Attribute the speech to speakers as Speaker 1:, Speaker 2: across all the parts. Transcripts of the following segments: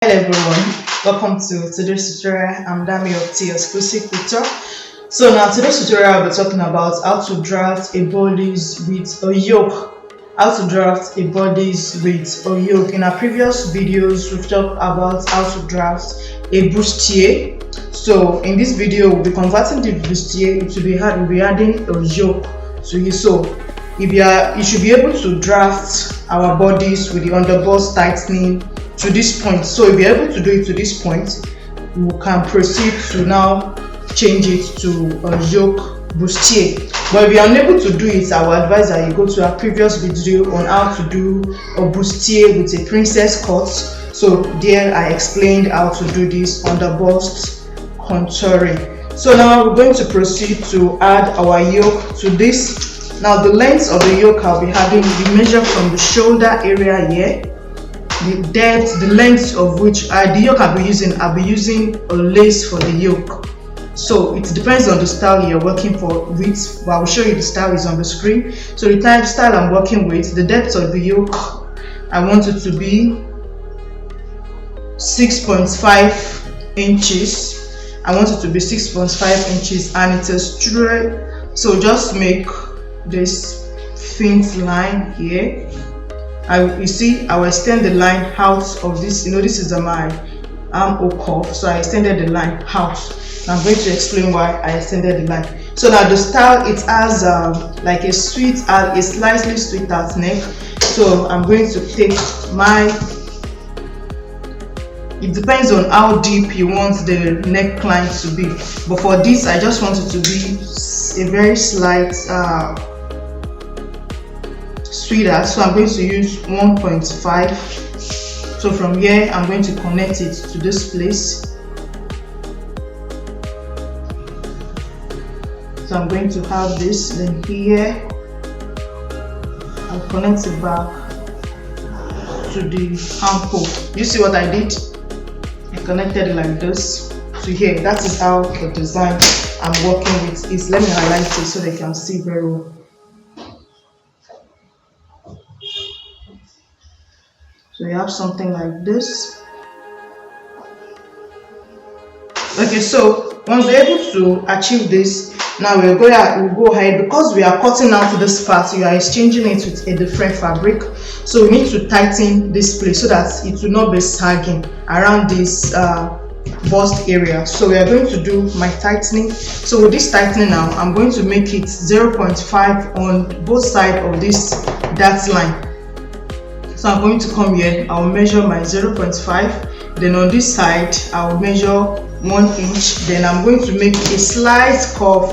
Speaker 1: Hello everyone, welcome to today's tutorial. I'm Dami of 𝐓𝐻𝐇. So now today's tutorial I'll be talking about how to draft a bodice with a yoke. How to draft a bodice with a yoke. In our previous videos we've talked about how to draft a bustier. So in this video we'll be converting the bustier to we'll be adding a yoke to it. So you should be able to draft our bodice with the underbust tightening to this point. So if you're able to do it to this point, we can proceed to now change it to a yoke bustier. But if you're unable to do it, I will advise that you go to our previous video on how to do a bustier with a princess cut. So there I explained how to do this underbust contouring. So now we're going to proceed to add our yoke to this. Now the length of the yoke I'll be having, we measure from the shoulder area here. The depth, the length of which the yoke I'll be using a lace for the yoke. So it depends on the style you're working with. But I will show you the style is on the screen. So the type style I'm working with, the depth of the yoke, I want it to be 6.5 inches. I want it to be 6.5 inches and it is straight. So just make this faint line here. You see, I will extend the line out of this. This is my armhole curve, so I extended the line out. I'm going to explain why I extended the line. So now the style, it has like a slightly sweet out neck. So I'm going to take it depends on how deep you want the neckline to be. But for this, I just want it to be a very slight sweeter, so I'm going to use 1.5. So from here I'm going to connect it to this place. So I'm going to have this, then here I'll connect it back to the armhole. You see what I did? I connected it like this to here. That is how the design I'm working with is. Let me highlight it so they can see very well. So you have something like this. Okay, so once we're able to achieve this, now we'll go ahead, because we are cutting out this part, you are exchanging it with a different fabric. So we need to tighten this place so that it will not be sagging around this bust area. So we are going to do my tightening. So with this tightening now, I'm going to make it 0.5 on both sides of this dart line. So I'm going to come here, I'll measure my 0.5, then on this side I'll measure 1 inch, then I'm going to make a slight curve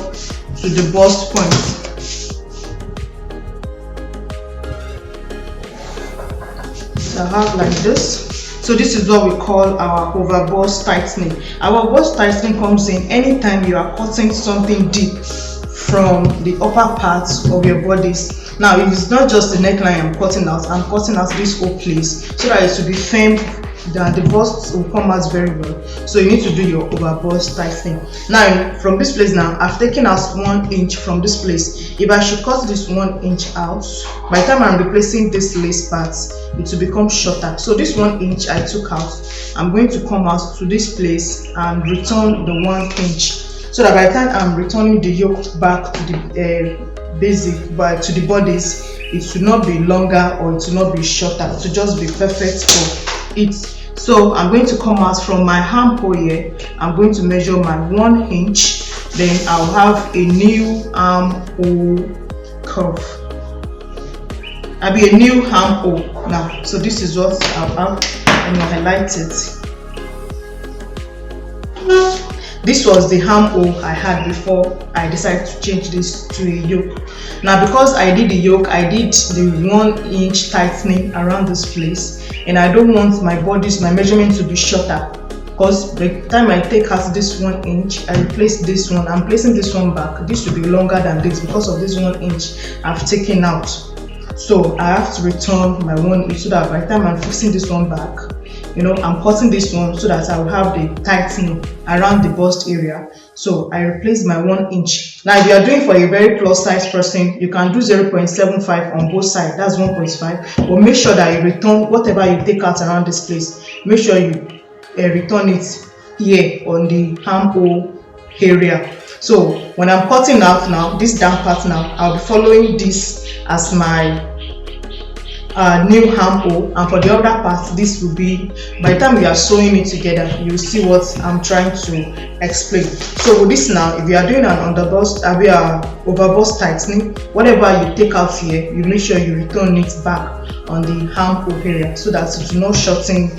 Speaker 1: to the bust point. So I have like this. So this is what we call our overbust tightening. Our bust tightening comes in anytime you are cutting something deep from the upper parts of your bodice. Now it's not just the neckline I'm cutting out this whole place so that it will be firm, that the bust will come out very well. So you need to do your overbust tightening. Now from this place, now I've taken out 1 inch from this place. If I should cut this 1 inch out, by the time I'm replacing this lace part, it will become shorter. So this 1 inch I took out, I'm going to come out to this place and return the 1 inch, so that by the time I'm returning the yoke back to the to the bodice, it should not be longer or it should not be shorter. It should just be perfect for it. So I'm going to come out from my armhole here. I'm going to measure my 1 inch. Then I'll have a new armhole curve. I'll be a new armhole now. So this is what I'll have, and I'll highlight it. This was the armhole I had before I decided to change this to a yoke. Now because I did the yoke, I did the 1 inch tightening around this place, and I don't want my measurement to be shorter, because by the time I take out this 1 inch, I replace this one, I'm placing this one back. This should be longer than this because of this 1 inch I've taken out. So I have to return my 1 inch so that by the time I'm fixing this one back, I'm cutting this one so that I will have the tightening around the bust area. So I replace my 1 inch. Now if you are doing for a very plus size person, you can do 0.75 on both sides, that's 1.5. But make sure that you return whatever you take out around this place. Make sure you return it here on the armhole area. So when I'm cutting out now, this down part now, I'll be following this as my new armhole, and for the other part, this will be, by the time we are sewing it together, you will see what I'm trying to explain. So with this now, if you are doing an underbust, overbust tightening, whatever you take out here, you make sure you return it back on the armhole area so that it do not shorten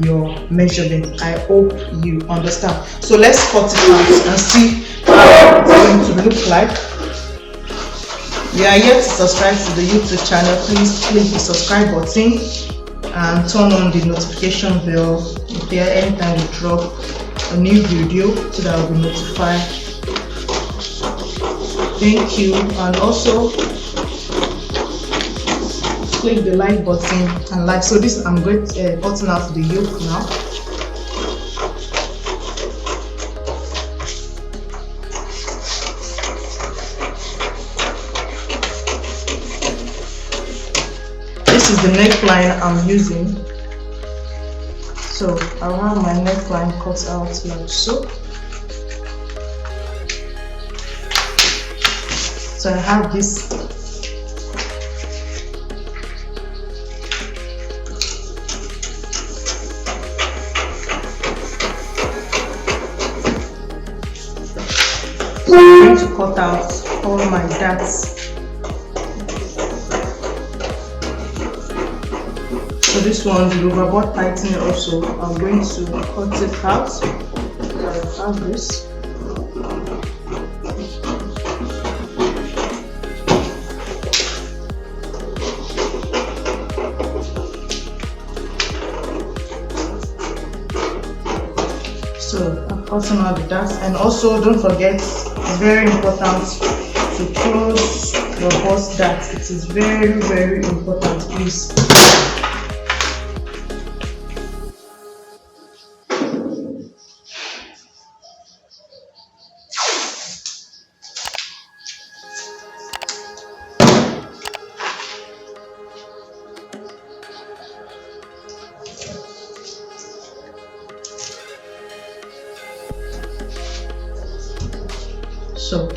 Speaker 1: your measurement. I hope you understand. So let's cut it out and see how it's going to look like. If you are yet to subscribe to the YouTube channel, please click the subscribe button and turn on the notification bell if there anytime we drop a new video so that I'll be notified. Thank you, and also click the like button and like. So this, I'm going to cutting out the yoke now. This is the neckline I'm using. So I'll have my neckline cut out like so. So I have this. So I'm going to cut out all my darts. So this one, the overbust tightening also, I'm going to cut it out. So I have this. So I'm cutting out the darts, and also don't forget, it's very important to close your bust dart. It is very, very important, please. So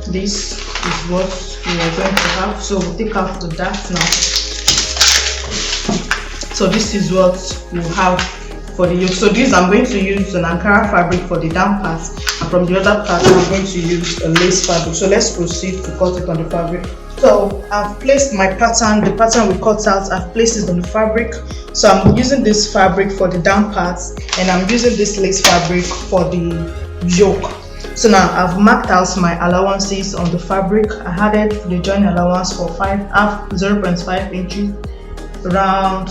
Speaker 1: this is what we are going to have. So we'll take out the dart now. So this is what we'll have for the yoke. So this, I'm going to use an Ankara fabric for the down part, and from the other part I'm going to use a lace fabric. So let's proceed to cut it on the fabric. So I've placed my pattern, the pattern we cut out, I've placed it on the fabric. So I'm using this fabric for the down parts, and I'm using this lace fabric for the yoke. So now I've marked out my allowances on the fabric. I added the joint allowance for 0.5 inches round.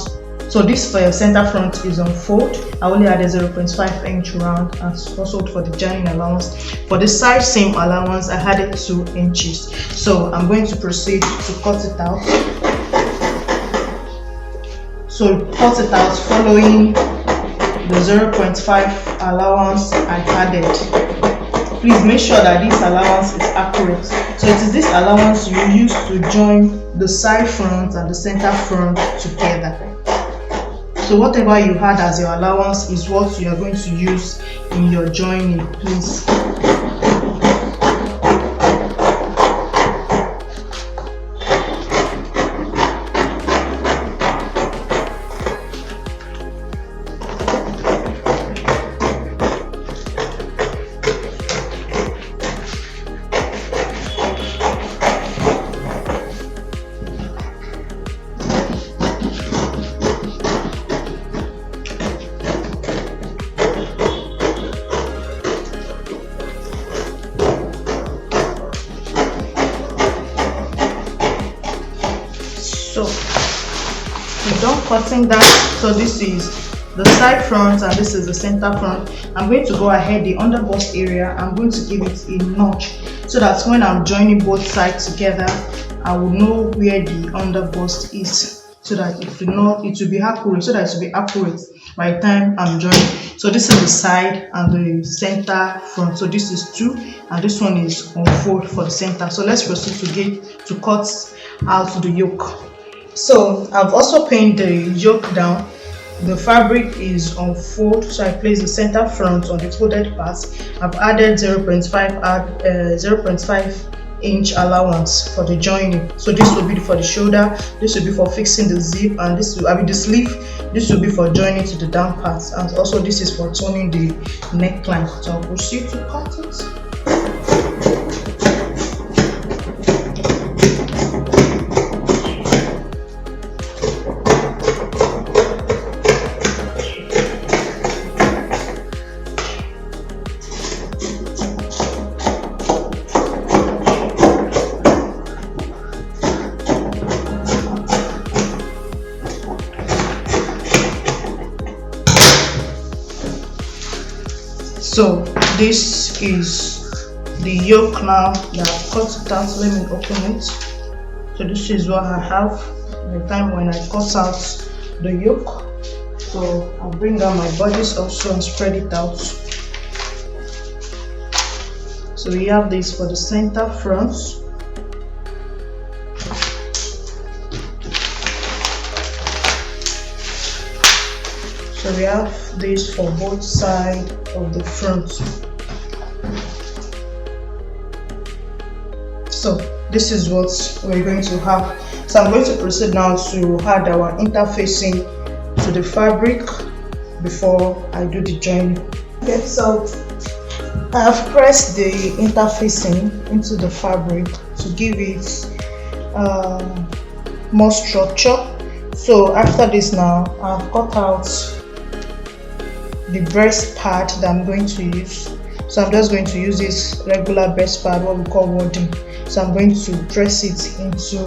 Speaker 1: So this for your center front is on fold. I only added 0.5 inch round, and also for the joining allowance. For the side seam allowance, I added 2 inches. So I'm going to proceed to cut it out. So cut it out following the 0.5 allowance I added. Please make sure that this allowance is accurate. So it is this allowance you use to join the side front and the center front together. So whatever you had as your allowance is what you are going to use in your joining, please. So we're done cutting that. So this is the side front and this is the center front. I'm going to go ahead, the underbust area, I'm going to give it a notch so that when I'm joining both sides together, I will know where the underbust is, so that it will be accurate, by the time I'm joining. So this is the side and the center front. So this is 2 and this one is on fold for the center. So let's proceed to cut out the yoke. So I've also pinned the yoke down The fabric is on fold, so I place the center front on the folded part. I've added 0.5 inch allowance for the joining. So this will be for the shoulder, this will be for fixing the zip, and this will the sleeve. This will be for joining to the down part, and also this is for turning the neckline. So I'll proceed to cut it. So this is the yoke now that I've cut it out. Let me open it. So this is what I have the time when I cut out the yoke. So I'll bring out my bodice also and spread it out. So we have this for the center front. So we have this for both sides of the front. So this is what we're going to have. So I'm going to proceed now to add our interfacing to the fabric before I do the joining. Okay, so I have pressed the interfacing into the fabric to give it more structure. So after this now, I've cut out the breast pad that I'm going to use. So I'm just going to use this regular breast pad, what we call wadding. So I'm going to press it into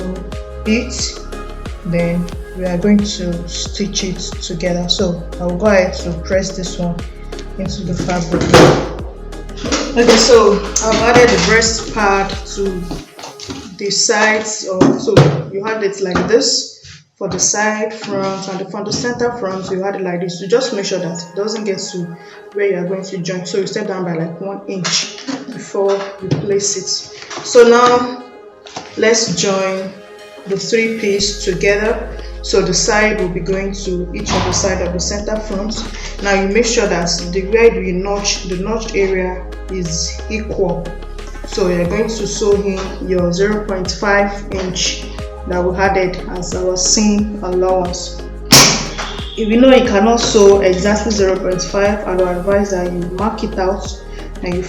Speaker 1: it, then we are going to stitch it together. So I'll go ahead to press this one into the fabric. Okay, so I've added the breast pad to the sides of, so you had it like this for the side, front, and from the center front you had it like this. So just make sure that it doesn't get to where you are going to join. So you step down by like 1 inch before you place it. So now let's join the 3 pieces together. So the side will be going to each of the side of the center front. Now you make sure that where the notch area is equal. So you're going to sew in your 0.5 inch that we added as our seam allowance. If you know you cannot sew exactly 0.5, I will advise that you mark it out and you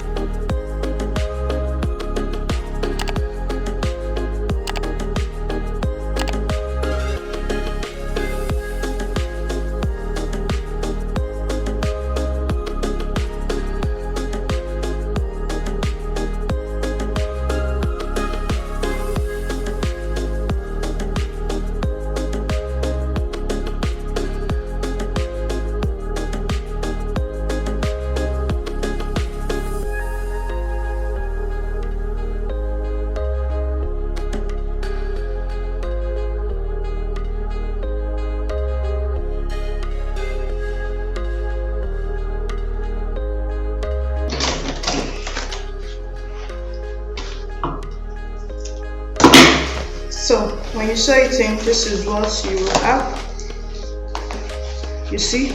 Speaker 1: So when you sew it in, this is what you will have. You see,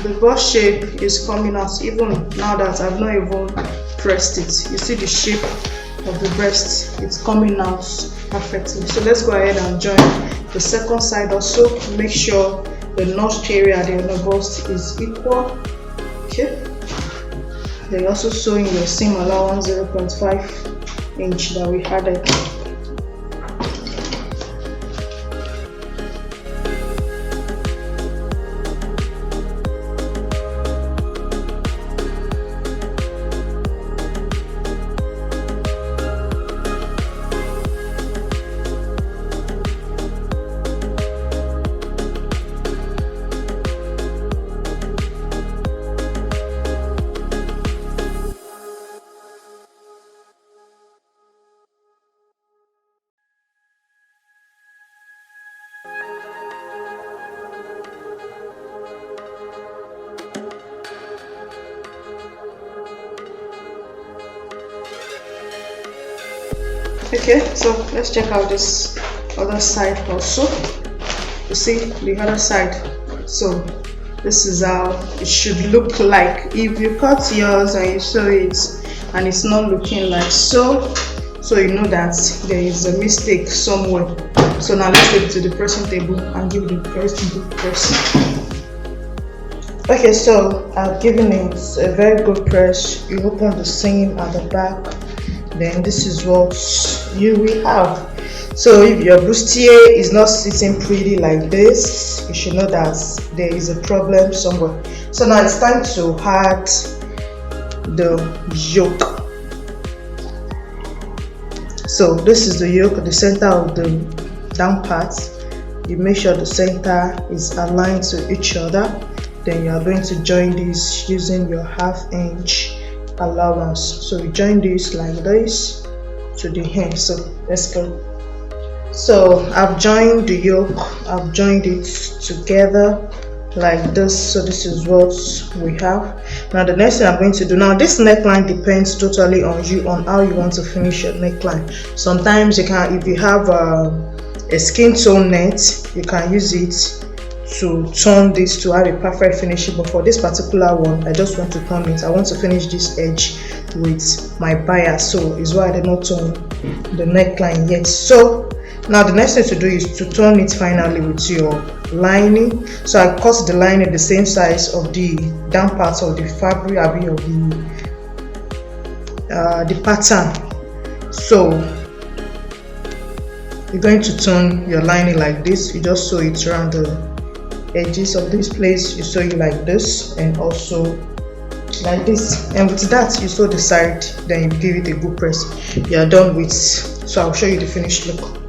Speaker 1: the bust shape is coming out even now that I've not even pressed it. You see the shape of the breast, it's coming out perfectly. So let's go ahead and join the second side also. Make sure the notch area at the overbust is equal. Okay. Then also sew in your seam allowance 0.5 inch that we added. Okay, so let's check out this other side also. You see the other side. So This is how it should look like. If you cut yours and you sew it and it's not looking like so you know that there is a mistake somewhere. So now let's take it to the pressing table and give the first good press. Okay, so I've given it a very good press. You open the seam at the back, then this is what you will have. So if your bustier is not sitting pretty like this, you should know that there is a problem somewhere. So now it's time to add the yoke. So this is the yoke, the center of the down part. You make sure the center is aligned to each other. Then you are going to join this using your 1/2 inch allowance. So you join this like this to the hem. So let's go. So I've joined the yoke, I've joined it together like this. So this is what we have. Now the next thing I'm going to do, now this neckline depends totally on you, on how you want to finish your neckline. Sometimes you can, if you have a skin tone net, you can use it to turn this to have a perfect finishing. But for this particular one, I just want to turn it. I want to finish this edge with my bias, so is why I did not turn the neckline yet. So now the next thing to do is to turn it finally with your lining. So I cut the lining the same size of the down part of the fabric, of the pattern. So you're going to turn your lining like this. You just sew it around the edges of this place. You sew it like this and also like this, and with that you sew the side, then you give it a good press. You are done with. So I'll show you the finished look.